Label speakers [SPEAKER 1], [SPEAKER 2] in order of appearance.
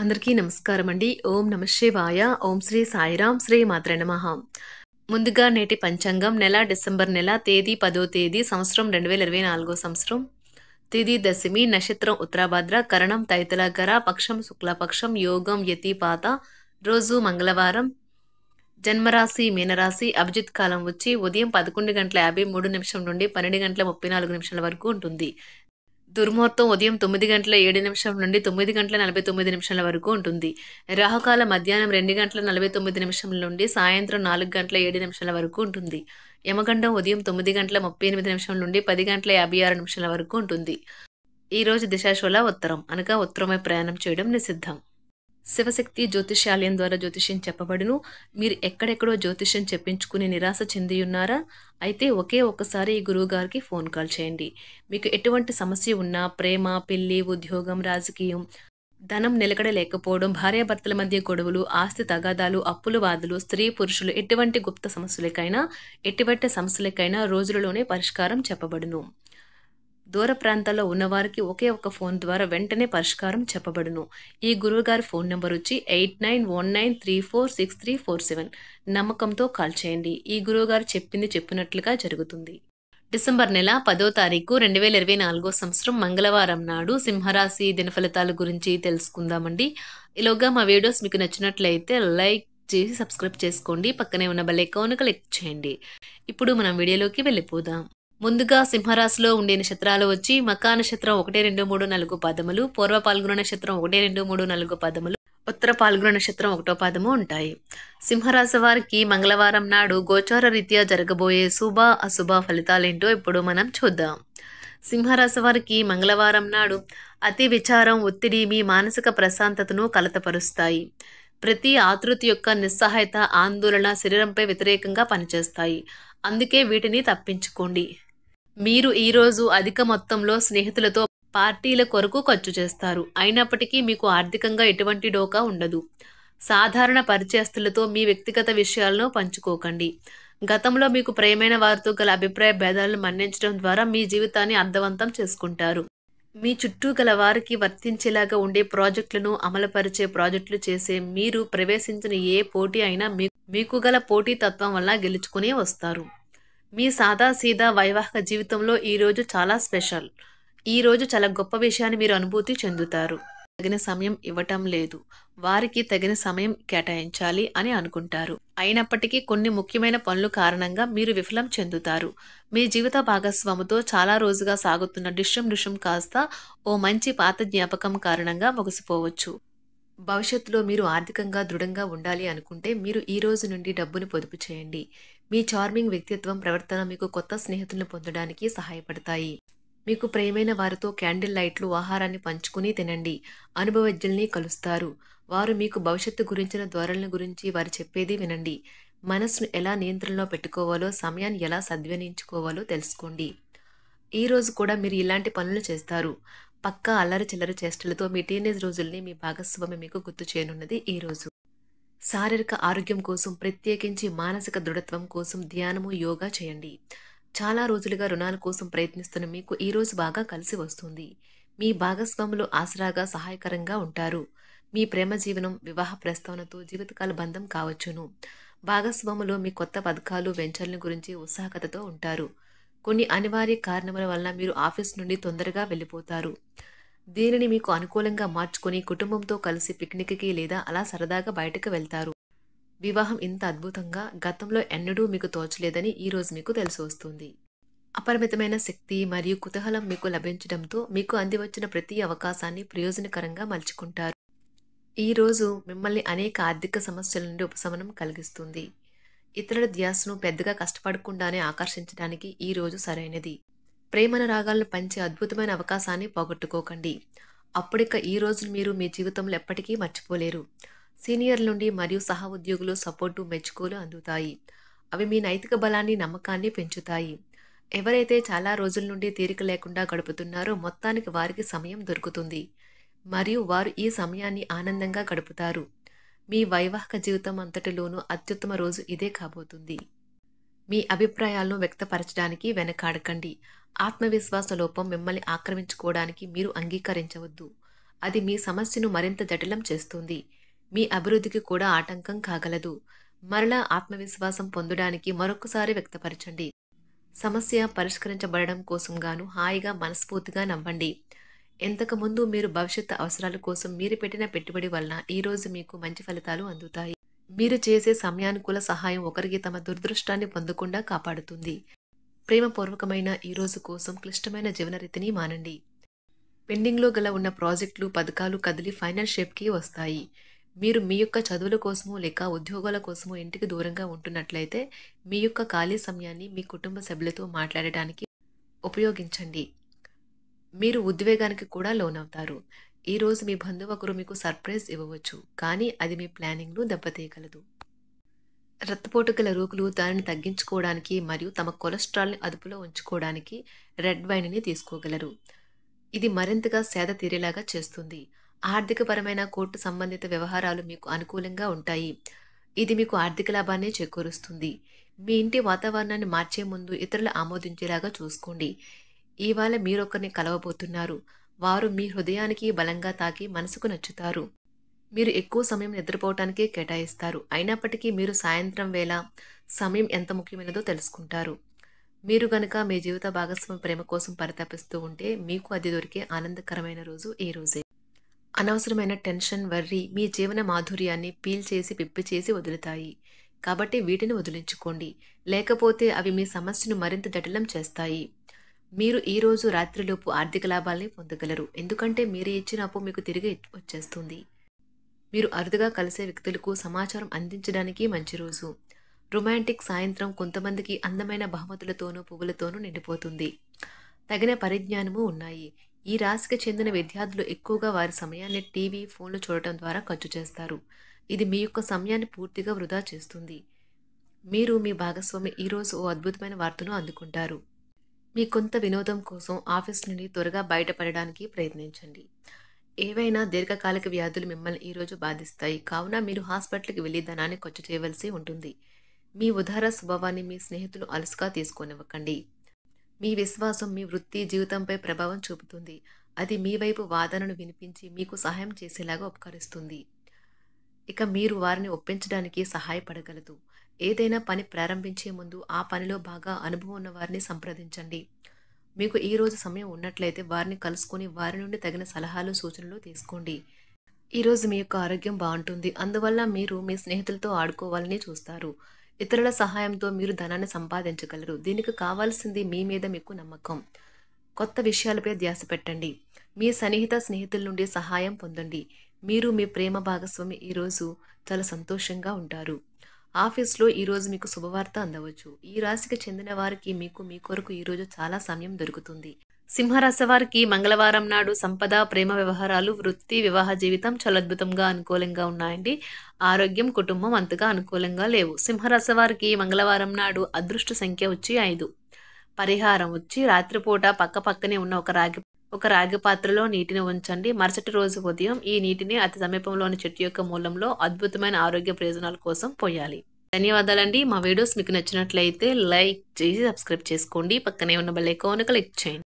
[SPEAKER 1] అందరికీ నమస్కారం అండి. ఓం నమ శివాయ. ఓం శ్రీ సాయిరాం. శ్రీ మాత్రే నమః. ముందుగా నేటి పంచాంగం నెల డిసెంబర్ నెల తేదీ 10వ తేదీ సంవత్సరం 2024 సంవత్సరం. తిథి దశమి, నక్షత్రం ఉత్తరాభాద్ర, కరణం తైతులకర, పక్షం శుక్లపక్షం, యోగం యతిపాత, రోజు మంగళవారం, జన్మరాశి మీనరాశి, అభిజిత్ కాలం వచ్చి ఉదయం 11:53 నుండి 12:34 వరకు ఉంటుంది. దుర్ముహూర్తం ఉదయం 9:07 నుండి 9:49 వరకు ఉంటుంది. రాహుకాలం మధ్యాహ్నం 2:49 నుండి సాయంత్రం 4:07 వరకు ఉంటుంది. యమగండం ఉదయం 9:38 నుండి 10:56 వరకు ఉంటుంది. ఈ రోజు దిశాశూల ఉత్తరం అనగా ఉత్తరమై ప్రయాణం చేయడం నిషిద్ధం. శివశక్తి జ్యోతిష్యాలయం ద్వారా జ్యోతిష్యం చెప్పబడును. మీరు ఎక్కడెక్కడో జ్యోతిష్యం చెప్పించుకుని నిరాశ చెందియున్నారా? అయితే ఒకే ఒక్కసారి ఈ గురువుగారికి ఫోన్ కాల్ చేయండి. మీకు ఎటువంటి సమస్య ఉన్నా, ప్రేమ, పెళ్లి, ఉద్యోగం, రాజకీయం, ధనం నిలకడ లేకపోవడం, భార్యాభర్తల మధ్య గొడవలు, ఆస్తి తగాదాలు, అప్పులు బాధలు, స్త్రీ పురుషులు ఎటువంటి గుప్త సమస్యలకైనా రోజులలోనే పరిష్కారం చెప్పబడును. దూర ప్రాంతాల్లో ఉన్నవారికి ఒకే ఒక ఫోన్ ద్వారా వెంటనే పరిష్కారం చెప్పబడును. ఈ గురువుగారి ఫోన్ నెంబర్ వచ్చి 8919346347. నమ్మకంతో కాల్ చేయండి. ఈ గురువుగారు చెప్పింది చెప్పినట్లుగా జరుగుతుంది. డిసెంబర్ నెల 10వ తారీఖు 2024 సంవత్సరం మంగళవారం నాడు సింహరాశి దినఫలితాల గురించి తెలుసుకుందామండి. ఈలోగా మా వీడియోస్ మీకు నచ్చినట్లయితే లైక్ చేసి సబ్స్క్రైబ్ చేసుకోండి. పక్కనే ఉన్న బెల్ ఐకాన్ క్లిక్ చేయండి. ఇప్పుడు మనం వీడియోలోకి వెళ్ళిపోదాం. ముందుగా సింహరాశిలో ఉండే నక్షత్రాలు వచ్చి మకా నక్షత్రం 1, 2, 3, 4 పాదములు, పూర్వ పాల్గొన నక్షత్రం 1, 2, 3, 4 పాదములు, ఉత్తర పాల్గొన నక్షత్రం 1వ పాదము ఉంటాయి. సింహరాశి వారికి మంగళవారం నాడు గోచార రీత్యా జరగబోయే శుభ అశుభ ఫలితాలేంటో ఇప్పుడు మనం చూద్దాం. సింహరాశి వారికి మంగళవారం నాడు అతి విచారం, ఒత్తిడి మీ మానసిక ప్రశాంతతను కలతపరుస్తాయి. ప్రతి ఆతృత యొక్క నిస్సహాయత, ఆందోళన శరీరంపై వ్యతిరేకంగా పనిచేస్తాయి. అందుకే వీటిని తప్పించుకోండి. మీరు ఈరోజు అధిక మొత్తంలో స్నేహితులతో పార్టీల కొరకు ఖర్చు చేస్తారు. అయినప్పటికీ మీకు ఆర్థికంగా ఎటువంటి డోకా ఉండదు. సాధారణ పరిచయస్తులతో మీ వ్యక్తిగత విషయాలను పంచుకోకండి. గతంలో మీకు ప్రియమైన వారితో గల అభిప్రాయ భేదాలను మన్నించడం ద్వారా మీ జీవితాన్ని అర్థవంతం చేసుకుంటారు. మీ చుట్టూ గల వారికి వర్తించేలాగా ఉండే ప్రాజెక్టులను అమలుపరిచే ప్రాజెక్టులు చేసే మీరు ప్రవేశించిన ఏ పోటీ అయినా మీకు గల పోటీ తత్వం వల్ల గెలుచుకునే వస్తారు. మీ సాదాసీదా వైవాహిక జీవితంలో ఈరోజు చాలా స్పెషల్. ఈరోజు చాలా గొప్ప విషయాన్ని మీరు అనుభూతి చెందుతారు. తగిన సమయం ఇవ్వటం లేదు, వారికి తగిన సమయం కేటాయించాలి అని అనుకుంటారు. అయినప్పటికీ కొన్ని ముఖ్యమైన పనుల కారణంగా మీరు విఫలం చెందుతారు. మీ జీవిత భాగస్వామితో చాలా రోజుగా సాగుతున్న డిషం కాస్త ఓ మంచి పాత జ్ఞాపకం కారణంగా ముగిసిపోవచ్చు. భవిష్యత్తులో మీరు ఆర్థికంగా దృఢంగా ఉండాలి అనుకుంటే మీరు ఈ రోజు నుండి డబ్బును పొదుపు చేయండి. మీ చార్మింగ్ వ్యక్తిత్వం, ప్రవర్తన మీకు కొత్త స్నేహితులను పొందడానికి సహాయపడతాయి. మీకు ప్రియమైన వారితో క్యాండిల్ లైట్లు, ఆహారాన్ని పంచుకుని తినండి. అనుభవజ్ఞుల్ని కలుస్తారు. వారు మీకు భవిష్యత్తు గురించిన ధోరణుల గురించి వారు చెప్పేది వినండి. మనసును ఎలా నియంత్రణలో పెట్టుకోవాలో, సమయాన్ని ఎలా సద్వినియోగించుకోవాలో తెలుసుకోండి. ఈ రోజు కూడా మీరు ఇలాంటి పనులు చేస్తారు. పక్కా అల్లరి చిల్లరి చేష్టలతో మీ టీనేజ్ రోజుల్ని మీ భాగస్వామి మీకు గుర్తు చేయనున్నది ఈ రోజు. శారీరక ఆరోగ్యం కోసం, ప్రత్యేకించి మానసిక దృఢత్వం కోసం ధ్యానము, యోగా చేయండి. చాలా రోజులుగా రుణాల కోసం ప్రయత్నిస్తున్న మీకు ఈ రోజు బాగా కలిసి వస్తుంది. మీ భాగస్వాములు ఆసరాగా, సహాయకరంగా ఉంటారు. మీ ప్రేమ జీవనం, వివాహ ప్రస్తావనతో జీవితకాల బంధం కావచ్చును. భాగస్వాములు మీ కొత్త పథకాలు, వెంచర్ల గురించి ఉత్సాహకతతో ఉంటారు. కొన్ని అనివార్య కారణముల వలన మీరు ఆఫీస్ నుండి తొందరగా వెళ్ళిపోతారు. దీనిని మీకు అనుకూలంగా మార్చుకొని కుటుంబంతో కలిసి పిక్నిక్కి లేదా అలా సరదాగా బయటకు వెళ్తారు. వివాహం ఇంత అద్భుతంగా గతంలో ఎన్నడూ మీకు తోచలేదని ఈ రోజు మీకు తెలిసి వస్తుంది. అపరిమితమైన శక్తి మరియు కుతూహలం మీకు లభించడంతో మీకు అందివచ్చిన ప్రతి అవకాశాన్ని ప్రయోజనకరంగా మలుచుకుంటారు. ఈ రోజు మిమ్మల్ని అనేక ఆర్థిక సమస్యల నుండి ఉపశమనం కలిగిస్తుంది. ఇతరుల ధ్యాసను పెద్దగా కష్టపడకుండానే ఆకర్షించడానికి ఈ రోజు సరైనది. ప్రేమన రాగాలను పంచే అద్భుతమైన అవకాశాన్ని పోగొట్టుకోకండి. అప్పుడిక ఈ రోజును మీరు మీ జీవితంలో ఎప్పటికీ మర్చిపోలేరు. సీనియర్ల నుండి మరియు సహ ఉద్యోగులు సపోర్టు, మెచ్చుకోలు అందుతాయి. అవి మీ నైతిక బలాన్ని, నమ్మకాన్ని పెంచుతాయి. ఎవరైతే చాలా రోజుల నుండి తీరిక లేకుండా గడుపుతున్నారో మొత్తానికి వారికి సమయం దొరుకుతుంది మరియు వారు ఈ సమయాన్ని ఆనందంగా గడుపుతారు. మీ వైవాహిక జీవితం అంతటిలోనూ అత్యుత్తమ రోజు ఇదే కాబోతుంది. మీ అభిప్రాయాలను వ్యక్తపరచడానికి వెనకాడకండి. ఆత్మవిశ్వాస లోపం మిమ్మల్ని ఆక్రమించుకోవడానికి మీరు అంగీకరించవద్దు. అది మీ సమస్యను మరింత జటిలం చేస్తుంది. మీ అభివృద్ధికి కూడా ఆటంకం కాగలదు. మరలా ఆత్మవిశ్వాసం పొందడానికి మరొకసారి వ్యక్తపరచండి. సమస్య పరిష్కరించబడడం కోసం గాను హాయిగా మనస్ఫూర్తిగా నవ్వండి. ఇంతకుముందు మీరు భవిష్యత్తు అవసరాల కోసం మీరు పెట్టిన పెట్టుబడి వలన ఈరోజు మీకు మంచి ఫలితాలు అందుతాయి. మీరు చేసే సమయానుకూల సహాయం ఒకరికి తమ దురదృష్టాన్ని పొందకుండా కాపాడుతుంది. ప్రేమపూర్వకమైన ఈ రోజు కోసం క్లిష్టమైన జీవనరీతిని మానండి. పెండింగ్లో గల ఉన్న ప్రాజెక్టులు, పథకాలు కదిలి ఫైనల్ షేప్కి వస్తాయి. మీరు మీ యొక్క చదువుల కోసమో లేక ఉద్యోగాల కోసమో ఇంటికి దూరంగా ఉంటున్నట్లయితే మీ యొక్క ఖాళీ సమయాన్ని మీ కుటుంబ సభ్యులతో మాట్లాడటానికి ఉపయోగించండి. మీరు ఉద్వేగానికి కూడా లోనవుతారు. ఈరోజు మీ బంధువు ఒకరు మీకు సర్ప్రైజ్ ఇవ్వవచ్చు, కానీ అది మీ ప్లానింగ్ను దెబ్బతీయగలదు. రక్తపోటు గల రోగులు దానిని తగ్గించుకోవడానికి మరియు తమ కొలెస్ట్రాల్ని అదుపులో ఉంచుకోవడానికి రెడ్ వైన్ని తీసుకోగలరు. ఇది మరింతగా సేద తీరేలాగా చేస్తుంది. ఆర్థికపరమైన కోర్టు సంబంధిత వ్యవహారాలు మీకు అనుకూలంగా ఉంటాయి. ఇది మీకు ఆర్థిక లాభాన్ని చేకూరుస్తుంది. మీ ఇంటి వాతావరణాన్ని మార్చే ముందు ఇతరులు ఆమోదించేలాగా చూసుకోండి. ఇవాళ మీరొకరిని కలవబోతున్నారు. వారు మీ హృదయానికి బలంగా తాకి మనసుకు నచ్చుతారు. మీరు ఎక్కువ సమయం నిద్రపోవటానికే కేటాయిస్తారు. అయినప్పటికీ మీరు సాయంత్రం వేళ సమయం ఎంత ముఖ్యమైనదో తెలుసుకుంటారు. మీరు గనక మీ జీవిత భాగస్వామి ప్రేమ కోసం పరితపిస్తూ ఉంటే మీకు అది దొరికే ఆనందకరమైన రోజు ఈ రోజే. అనవసరమైన టెన్షన్, వర్రీ మీ జీవన మాధుర్యాన్ని పీల్చేసి పిప్పి చేసి వదులుతాయి. కాబట్టి వీటిని వదిలించుకోండి. లేకపోతే అవి మీ సమస్యను మరింత జటిలం చేస్తాయి. మీరు ఈరోజు రాత్రిలోపు ఆర్థిక లాభాల్ని పొందగలరు. ఎందుకంటే మీరు ఇచ్చిన అప్పు మీకు తిరిగి వచ్చేస్తుంది. మీరు అరుదుగా కలిసే వ్యక్తులకు సమాచారం అందించడానికి మంచి రోజు. రొమాంటిక్ సాయంత్రం కొంతమందికి అందమైన బహుమతులతోనూ పువ్వులతోనూ నిండిపోతుంది. తగిన పరిజ్ఞానము ఉన్నాయి. ఈ రాశికి చెందిన విద్యార్థులు ఎక్కువగా వారి సమయాన్ని టీవీ, ఫోన్లు చూడటం ద్వారా ఖర్చు చేస్తారు. ఇది మీ యొక్క సమయాన్ని పూర్తిగా వృధా చేస్తుంది. మీరు మీ భాగస్వామి ఈరోజు ఓ అద్భుతమైన వార్తను అందుకుంటారు. మీ కొంత వినోదం కోసం ఆఫీస్ నుండి త్వరగా బయటపడడానికి ప్రయత్నించండి. ఏవైనా దీర్ఘకాలిక వ్యాధులు మిమ్మల్ని ఈరోజు బాధిస్తాయి. కావున మీరు హాస్పిటల్కి వెళ్ళి ధనాన్ని ఖర్చు చేయవలసి ఉంటుంది. మీ ఉదార స్వభావాన్ని మీ స్నేహితులు అలసుగా తీసుకోనివ్వకండి. మీ విశ్వాసం మీ వృత్తి జీవితంపై ప్రభావం చూపుతుంది. అది మీ వైపు వాదనను వినిపించి మీకు సహాయం చేసేలాగా ఉపకరిస్తుంది. ఇక మీరు వారిని ఒప్పించడానికి సహాయపడగలదు. ఏదైనా పని ప్రారంభించే ముందు ఆ పనిలో బాగా అనుభవం ఉన్న వారిని సంప్రదించండి. మీకు ఈరోజు సమయం ఉన్నట్లయితే వారిని కలుసుకొని వారి నుండి తగిన సలహాలు, సూచనలు తీసుకోండి. ఈరోజు మీ యొక్క ఆరోగ్యం బాగుంటుంది. అందువల్ల మీరు మీ స్నేహితులతో ఆడుకోవాలని చూస్తారు. ఇతరుల సహాయంతో మీరు ధనాన్ని సంపాదించగలరు. దీనికి కావాల్సింది మీ మీద మీకు నమ్మకం. కొత్త విషయాలపై ధ్యాస పెట్టండి. మీ సన్నిహిత స్నేహితుల నుండి సహాయం పొందండి. మీరు మీ ప్రేమ భాగస్వామి ఈరోజు చాలా సంతోషంగా ఉంటారు. ఆఫీస్లో ఈరోజు మీకు శుభవార్త అందవచ్చు. ఈ రాశికి చెందిన వారికి మీ కొరకు ఈరోజు చాలా సమయం దొరుకుతుంది. సింహరాశి వారికి మంగళవారం నాడు సంపద, ప్రేమ వ్యవహారాలు, వృత్తి, వివాహ జీవితం చాలా అద్భుతంగా అనుకూలంగా ఉన్నాయండి. ఆరోగ్యం, కుటుంబం అంతగా అనుకూలంగా లేవు. సింహరాశి వారికి మంగళవారం నాడు అదృష్ట సంఖ్య వచ్చి 5. పరిహారం వచ్చి రాత్రిపూట పక్కనే ఉన్న ఒక రాగి పాత్రలో నీటిని ఉంచండి. మరుసటి రోజు ఉదయం ఈ నీటిని అతి సమీపంలోని చెట్టు యొక్క మూలంలో అద్భుతమైన ఆరోగ్య ప్రయోజనాల కోసం పోయాలి. ధన్యవాదాలండి. మా వీడియోస్ మీకు నచ్చినట్లయితే లైక్ చేసి సబ్స్క్రైబ్ చేసుకోండి. పక్కనే ఉన్న బెల్ ఐకాన్ క్లిక్ చేయండి.